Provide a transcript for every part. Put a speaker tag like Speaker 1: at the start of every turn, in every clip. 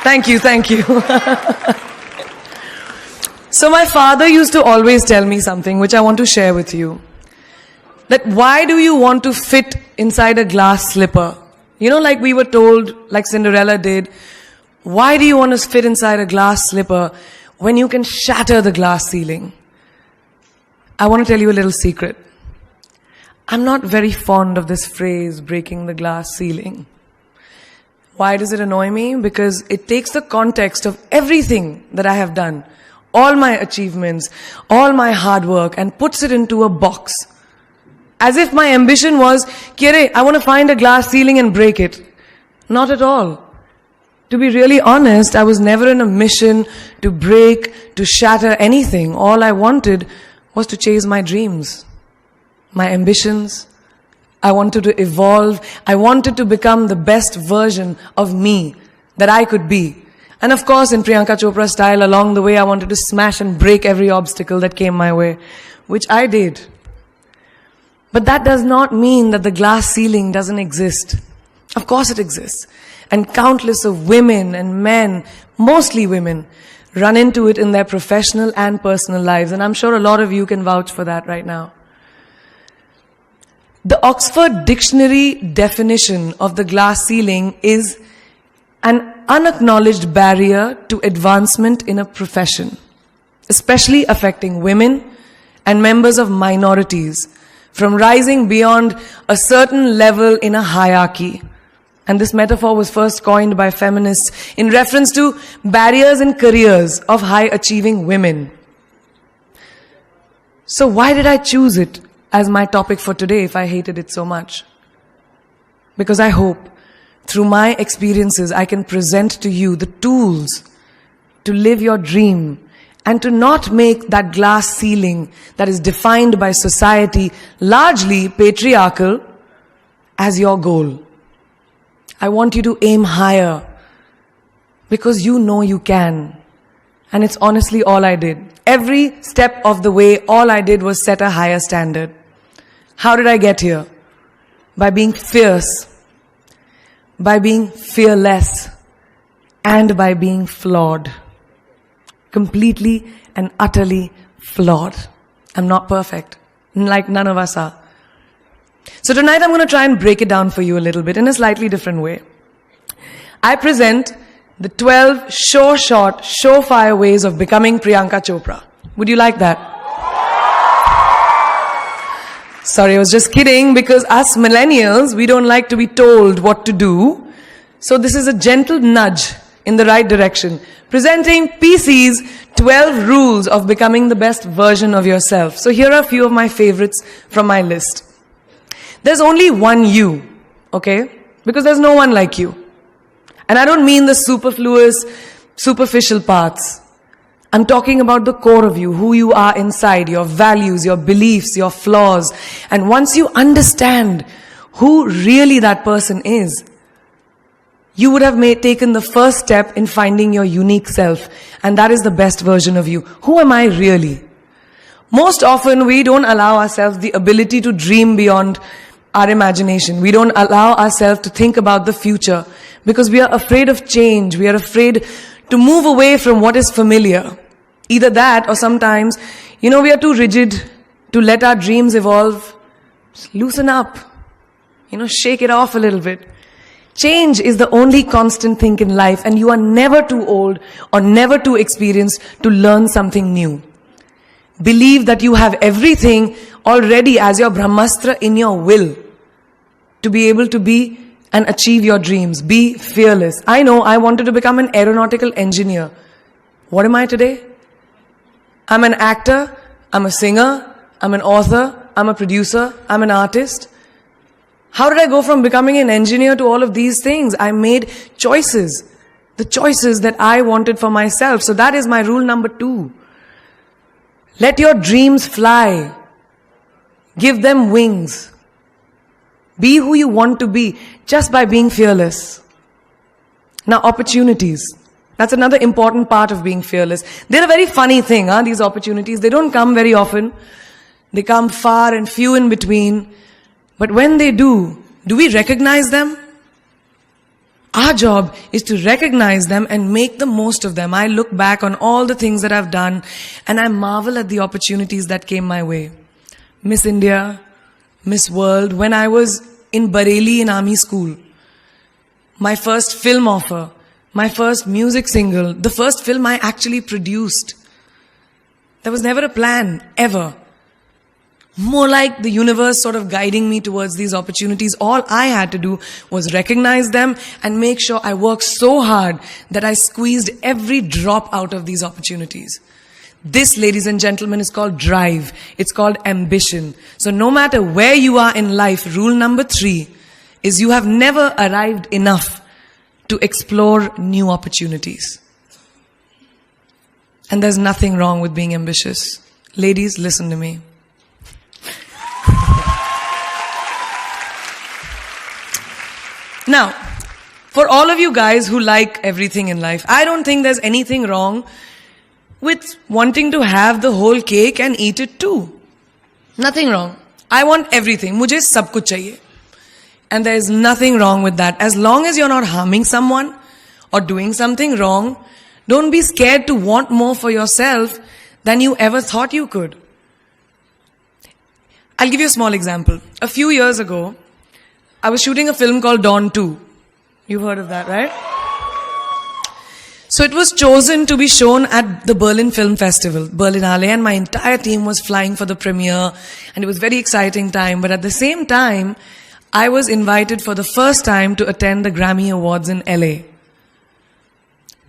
Speaker 1: Thank you, thank you. So my father used to always tell me something which I want to share with you. That why do you want to fit inside a glass slipper? You know, like we were told, like Cinderella did, why do you want to fit inside a glass slipper when you can shatter the glass ceiling? I want to tell you a little secret. I'm not very fond of this phrase, breaking the glass ceiling. Why does it annoy me? Because it takes the context of everything that I have done, all my achievements, all my hard work, and puts it into a box. As if my ambition was, Kire, I want to find a glass ceiling and break it. Not at all. To be really honest, I was never in a mission to break, to shatter anything. All I wanted was to chase my dreams, my ambitions. I wanted to evolve. I wanted to become the best version of me that I could be. And of course, in Priyanka Chopra style, along the way, I wanted to smash and break every obstacle that came my way, which I did. But that does not mean that the glass ceiling doesn't exist. Of course it exists. And countless of women and men, mostly women, run into it in their professional and personal lives. And I'm sure a lot of you can vouch for that right now. The Oxford Dictionary definition of the glass ceiling is an unacknowledged barrier to advancement in a profession, especially affecting women and members of minorities, from rising beyond a certain level in a hierarchy. And this metaphor was first coined by feminists in reference to barriers in careers of high-achieving women. So why did I choose it as my topic for today if I hated it so much? Because I hope through my experiences I can present to you the tools to live your dream and to not make that glass ceiling that is defined by society, largely patriarchal, as your goal. I want you to aim higher because you know you can. And it's honestly all I did. Every step of the way, all I did was set a higher standard. How did I get here? By being fierce, by being fearless, and by being flawed. Completely and utterly flawed. I'm not perfect, like none of us are. So tonight I'm going to try and break it down for you a little bit in a slightly different way. I present the 12 short, surefire ways of becoming Priyanka Chopra. Would you like that? Sorry, I was just kidding, because us millennials, we don't like to be told what to do. So this is a gentle nudge in the right direction. Presenting PC's 12 rules of becoming the best version of yourself. So here are a few of my favorites from my list. There's only one you, okay? Because there's no one like you. And I don't mean the superfluous, superficial parts. I'm talking about the core of you, who you are inside, your values, your beliefs, your flaws. And once you understand who really that person is, you would have taken the first step in finding your unique self. And that is the best version of you. Who am I really? Most often, we don't allow ourselves the ability to dream beyond our imagination. We don't allow ourselves to think about the future because we are afraid of change. We are afraid to move away from what is familiar. Either that, or sometimes, we are too rigid to let our dreams evolve. Just loosen up. Shake it off a little bit. Change is the only constant thing in life, and you are never too old or never too experienced to learn something new. Believe that you have everything already as your Brahmastra in your will to be able to be and achieve your dreams. Be fearless. I know I wanted to become an aeronautical engineer. What am I today? I'm an actor, I'm a singer, I'm an author, I'm a producer, I'm an artist. How did I go from becoming an engineer to all of these things? I made choices. The choices that I wanted for myself. So that is my rule number 2. Let your dreams fly. Give them wings. Be who you want to be just by being fearless. Now, opportunities. That's another important part of being fearless. They're a very funny thing, these opportunities. They don't come very often. They come far and few in between. But when they do we recognize them? Our job is to recognize them and make the most of them. I look back on all the things that I've done and I marvel at the opportunities that came my way. Miss India, Miss World, when I was in Bareilly in army school, my first film offer, my first music single, the first film I actually produced. There was never a plan, ever. More like the universe sort of guiding me towards these opportunities. All I had to do was recognize them and make sure I worked so hard that I squeezed every drop out of these opportunities. This, ladies and gentlemen, is called drive. It's called ambition. So no matter where you are in life, rule number 3 is you have never arrived enough to explore new opportunities. And there's nothing wrong with being ambitious. Ladies, listen to me. Now, for all of you guys who like everything in life, I don't think there's anything wrong with wanting to have the whole cake and eat it too. Nothing wrong. I want everything. Mujhe sab kuch chahiye. And there is nothing wrong with that. As long as you're not harming someone or doing something wrong, don't be scared to want more for yourself than you ever thought you could. I'll give you a small example. A few years ago, I was shooting a film called Dawn 2. You've heard of that, right? So it was chosen to be shown at the Berlin Film Festival, Berlinale, and my entire team was flying for the premiere, and it was a very exciting time. But at the same time, I was invited for the first time to attend the Grammy Awards in LA.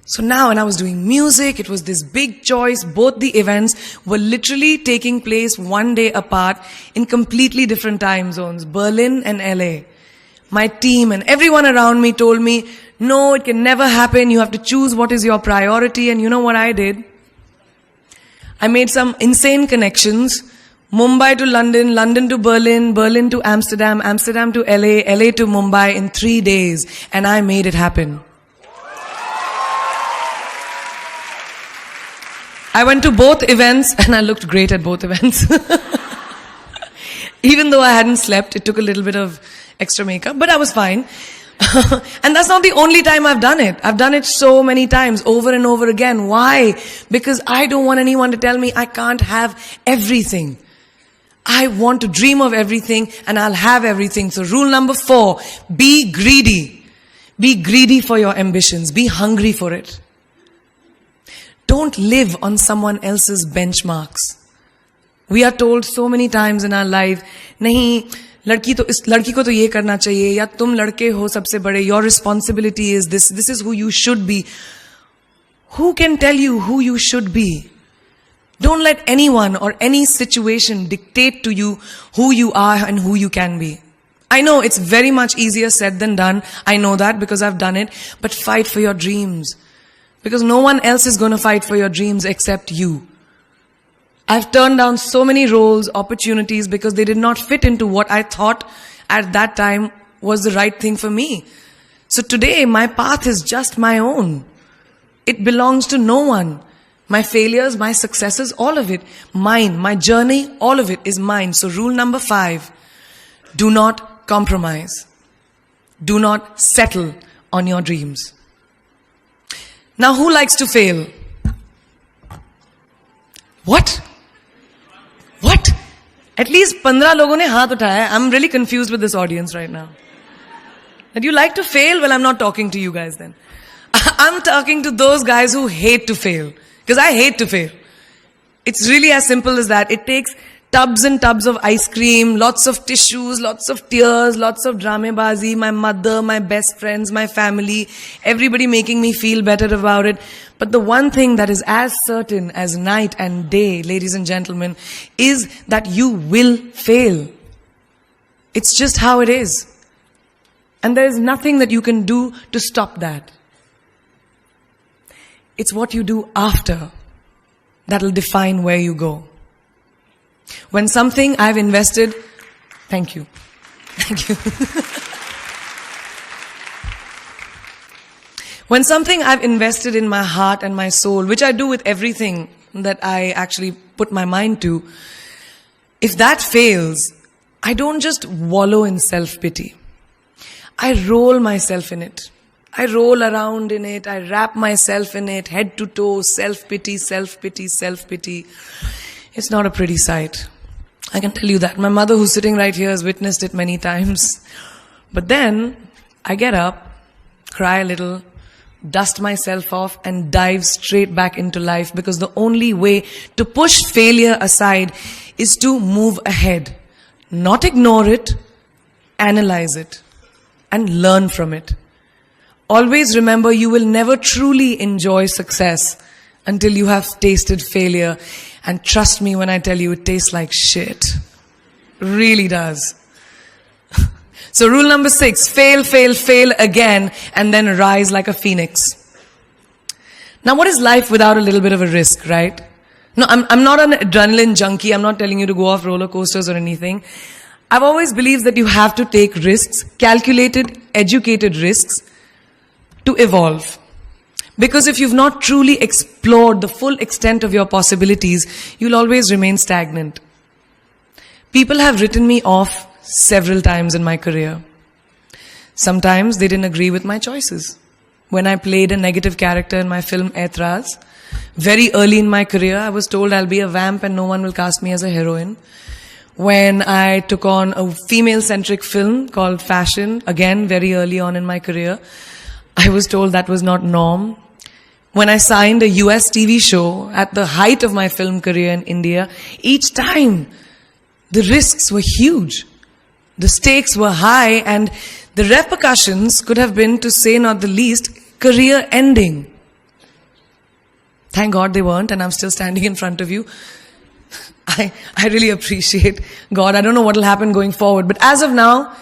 Speaker 1: So now when I was doing music, it was this big choice. Both the events were literally taking place one day apart in completely different time zones, Berlin and LA. My team and everyone around me told me, no, it can never happen. You have to choose what is your priority. And you know what I did? I made some insane connections. Mumbai to London, London to Berlin, Berlin to Amsterdam, Amsterdam to LA, LA to Mumbai in 3 days. And I made it happen. I went to both events and I looked great at both events. Even though I hadn't slept, it took a little bit of extra makeup, but I was fine. And that's not the only time I've done it. I've done it so many times, over and over again. Why? Because I don't want anyone to tell me I can't have everything. I want to dream of everything and I'll have everything. So rule number 4, be greedy. Be greedy for your ambitions. Be hungry for it. Don't live on someone else's benchmarks. We are told so many times in our life, nahi, लड़की को तो ये करना चाहिए, या तुम लड़के हो सबसे बड़े, your responsibility is this is who you should be. Who can tell you who you should be? Don't let anyone or any situation dictate to you who you are and who you can be. I know it's very much easier said than done. I know that because I've done it. But fight for your dreams. Because no one else is going to fight for your dreams except you. I've turned down so many roles, opportunities, because they did not fit into what I thought at that time was the right thing for me. So today, my path is just my own. It belongs to no one. My failures, my successes, all of it, mine. My journey, all of it is mine. So rule number 5, do not compromise. Do not settle on your dreams. Now, who likes to fail? What? What? At least 15 लोगों ने हाथ उठाया. I'm really confused with this audience right now. That you like to fail? Well, I'm not talking to you guys then. I'm talking to those guys who hate to fail. Because I hate to fail. It's really as simple as that. It takes tubs and tubs of ice cream, lots of tissues, lots of tears, lots of dramabazi, my mother, my best friends, my family, everybody making me feel better about it. But the one thing that is as certain as night and day, ladies and gentlemen, is that you will fail. It's just how it is. And there is nothing that you can do to stop that. It's what you do after that will define where you go. When something I've invested, thank you. Thank you. When something I've invested in my heart and my soul, which I do with everything that I actually put my mind to, if that fails, I don't just wallow in self-pity. I roll myself in it. I roll around in it. I wrap myself in it, head to toe, self-pity, self-pity, self-pity. It's not a pretty sight. I can tell you that. My mother, who's sitting right here, has witnessed it many times. But then, I get up, cry a little, dust myself off, and dive straight back into life, because the only way to push failure aside is to move ahead. Not ignore it, analyze it, and learn from it. Always remember, you will never truly enjoy success until you have tasted failure. And trust me when I tell you, it tastes like shit. Really does. So rule number 6, fail, fail, fail again, and then rise like a phoenix. Now, what is life without a little bit of a risk, right? No, I'm not an adrenaline junkie. I'm not telling you to go off roller coasters or anything. I've always believed that you have to take risks, calculated, educated risks, to evolve. Because if you've not truly explored the full extent of your possibilities, you'll always remain stagnant. People have written me off several times in my career. Sometimes they didn't agree with my choices. When I played a negative character in my film Aitraz, very early in my career, I was told I'll be a vamp and no one will cast me as a heroine. When I took on a female-centric film called Fashion, again, very early on in my career, I was told that was not norm. When I signed a US TV show at the height of my film career in India, each time the risks were huge. The stakes were high, and the repercussions could have been, to say not the least, career ending. Thank God they weren't, and I'm still standing in front of you. I really appreciate God. I don't know what will happen going forward, but as of now,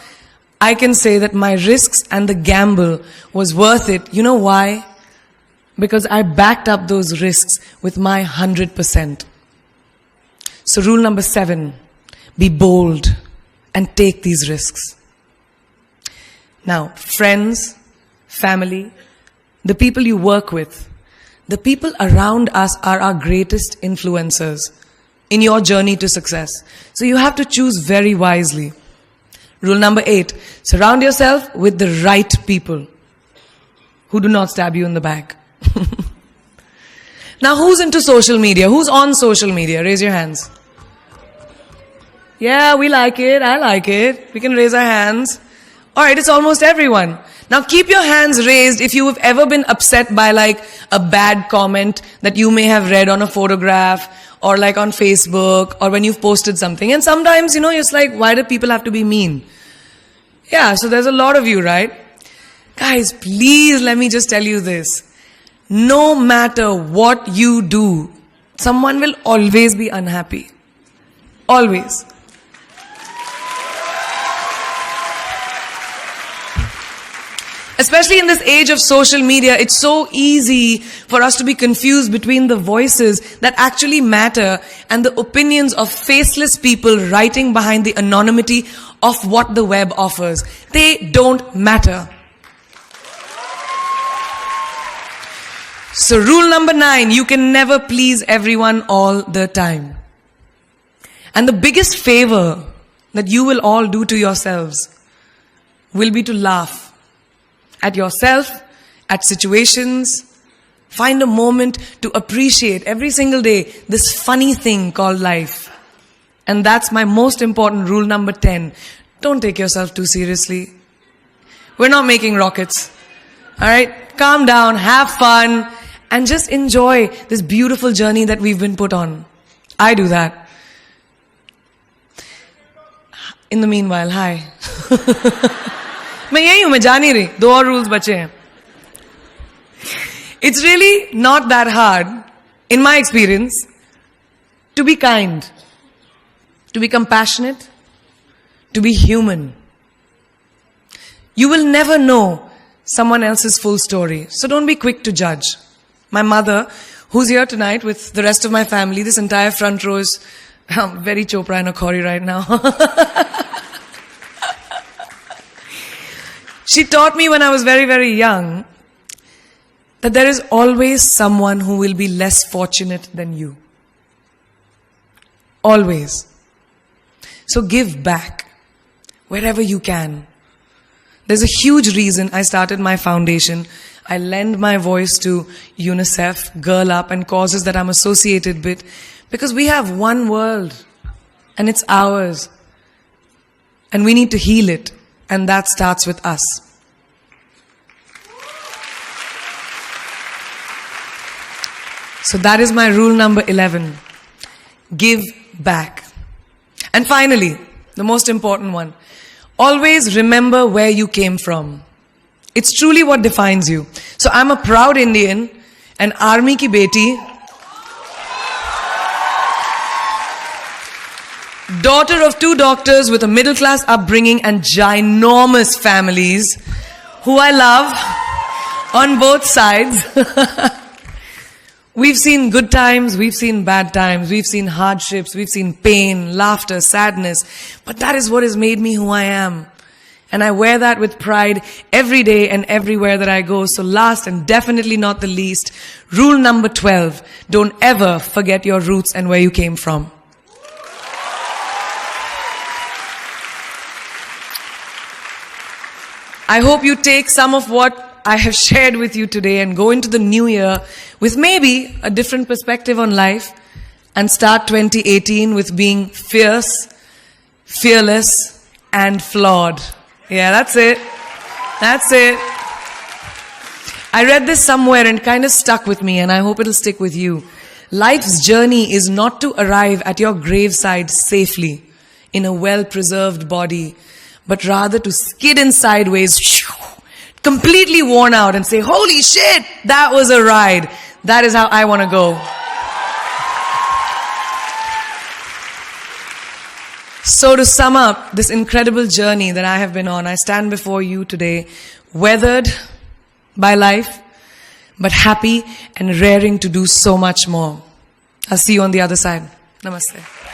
Speaker 1: I can say that my risks and the gamble was worth it. You know why? Because I backed up those risks with my 100%. So rule number 7, be bold and take these risks. Now, friends, family, the people you work with, the people around us are our greatest influencers in your journey to success. So you have to choose very wisely. Rule number 8, surround yourself with the right people who do not stab you in the back. Now, who's into social media? Who's on social media? Raise your hands. Yeah, we like it. I like it. We can raise our hands. Alright, it's almost everyone. Now keep your hands raised if you have ever been upset by like a bad comment that you may have read on a photograph or like on Facebook or when you've posted something. And sometimes, it's like, why do people have to be mean? Yeah, so there's a lot of you, right? Guys, please let me just tell you this. No matter what you do, someone will always be unhappy. Always. Especially in this age of social media, it's so easy for us to be confused between the voices that actually matter and the opinions of faceless people writing behind the anonymity of what the web offers. They don't matter. So rule number 9, you can never please everyone all the time. And the biggest favor that you will all do to yourselves will be to laugh at yourself, at situations. Find a moment to appreciate every single day this funny thing called life. And that's my most important rule number 10. Don't take yourself too seriously. We're not making rockets. Alright? Calm down, have fun, and just enjoy this beautiful journey that we've been put on. I do that. In the meanwhile, hi. मैं यही हूं, मैं जा नहीं रही. 2 और rules बचे हैं. It's really not that hard, in my experience, to be kind, to be compassionate, to be human. You will never know someone else's full story, so don't be quick to judge. My mother, who's here tonight with the rest of my family, this entire front row is very Chopra and Akhori right now. She taught me when I was very, very young that there is always someone who will be less fortunate than you. Always. So give back wherever you can. There's a huge reason I started my foundation. I lend my voice to UNICEF, Girl Up, and causes that I'm associated with, because we have one world, and it's ours. And we need to heal it, and that starts with us. So that is my rule number 11. Give back. And finally, the most important one. Always remember where you came from. It's truly what defines you. So I'm a proud Indian, an army ki beti, daughter of 2 doctors with a middle class upbringing and ginormous families who I love on both sides. We've seen good times, we've seen bad times, we've seen hardships, we've seen pain, laughter, sadness. But that is what has made me who I am. And I wear that with pride every day and everywhere that I go. So last and definitely not the least, rule number 12. Don't ever forget your roots and where you came from. I hope you take some of what I have shared with you today and go into the new year with maybe a different perspective on life and start 2018 with being fierce, fearless, and flawed. Yeah, that's it. That's it. I read this somewhere and kind of stuck with me, and I hope it'll stick with you. Life's journey is not to arrive at your graveside safely in a well-preserved body, but rather to skid in sideways, completely worn out, and say, holy shit, that was a ride. That is how I want to go. So to sum up this incredible journey that I have been on, I stand before you today, weathered by life, but happy and raring to do so much more. I'll see you on the other side. Namaste.